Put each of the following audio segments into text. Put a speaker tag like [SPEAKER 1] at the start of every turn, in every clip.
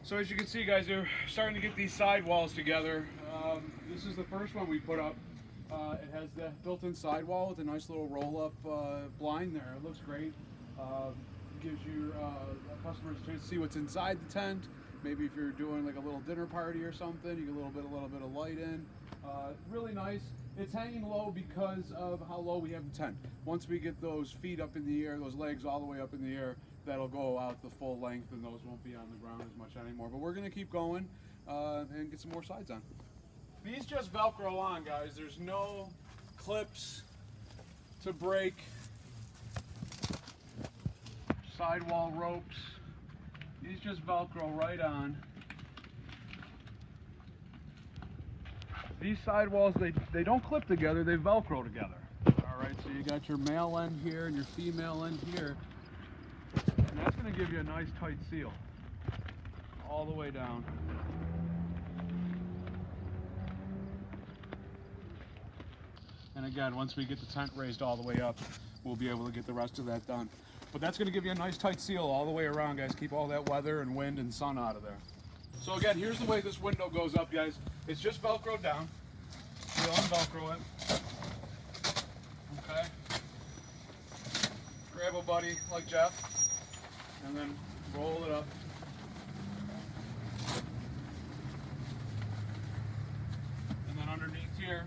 [SPEAKER 1] So as you can see, guys, they're starting to get these sidewalls together. This is the first one we put up. It has the built-in sidewall with a nice little roll-up blind there. It looks great. Gives your customers a chance to see what's inside the tent. Maybe if you're doing like a little dinner party or something, you get a little bit of light in. Really nice. It's hanging low because of how low we have the tent. Once we get those feet up in the air, those legs all the way up in the air, that'll go out the full length and those won't be on the ground as much anymore. But we're gonna keep going and get some more sides on. These just Velcro on, guys. There's no clips to break. Sidewall ropes. These just Velcro right on. These sidewalls, they don't clip together, they Velcro together. All right, so you got your male end here and your female end here. And that's gonna give you a nice tight seal all the way down. And again, once we get the tent raised all the way up, we'll be able to get the rest of that done. But that's gonna give you a nice tight seal all the way around, guys. Keep all that weather and wind and sun out of there. So again, here's the way this window goes up, guys. It's just Velcro down. You'll unvelcro it. Okay. Grab a buddy like Jeff, and then roll it up. And then underneath here,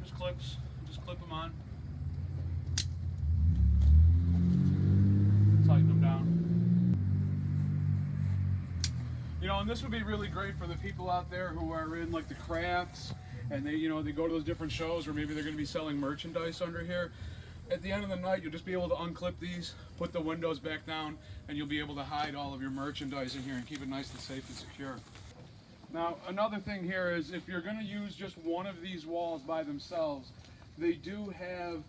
[SPEAKER 1] just clips. Just clip them on. Tighten them down. You know, and this would be really great for the people out there who are in like the crafts and they go to those different shows, or maybe they're going to be selling merchandise under here. At the end of the night, you'll just be able to unclip these, put the windows back down, and you'll be able to hide all of your merchandise in here and keep it nice and safe and secure. Now, another thing here is if you're going to use just one of these walls by themselves, they do have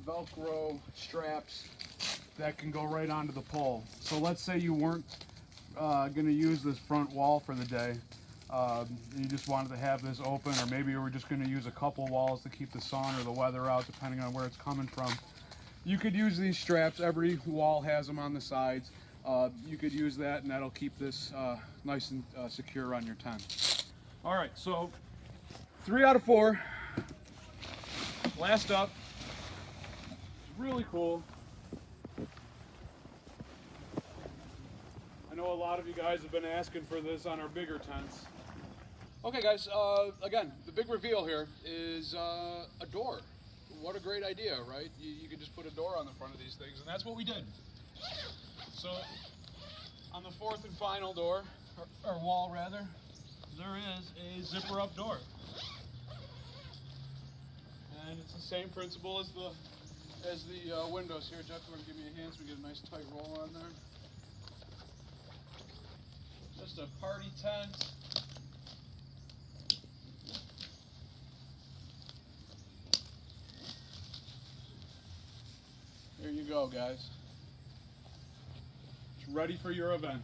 [SPEAKER 1] Velcro straps that can go right onto the pole. So let's say you weren't going to use this front wall for the day. You just wanted to have this open, or maybe you were just going to use a couple walls to keep the sun or the weather out, depending on where it's coming from. You could use these straps. Every wall has them on the sides. You could use that, and that'll keep this nice and secure on your tent. All right, so 3 out of 4. Last up. Really cool. I know a lot of you guys have been asking for this on our bigger tents. Okay guys, again, the big reveal here is a door. What a great idea, right? You could just put a door on the front of these things, and that's what we did. So, on the 4th and final door, or wall rather, there is a zipper up door. And it's the same principle as the windows here. Jeff, you want to give me a hand so we get a nice tight roll on there? Just a party tent. There you go, guys. It's ready for your event.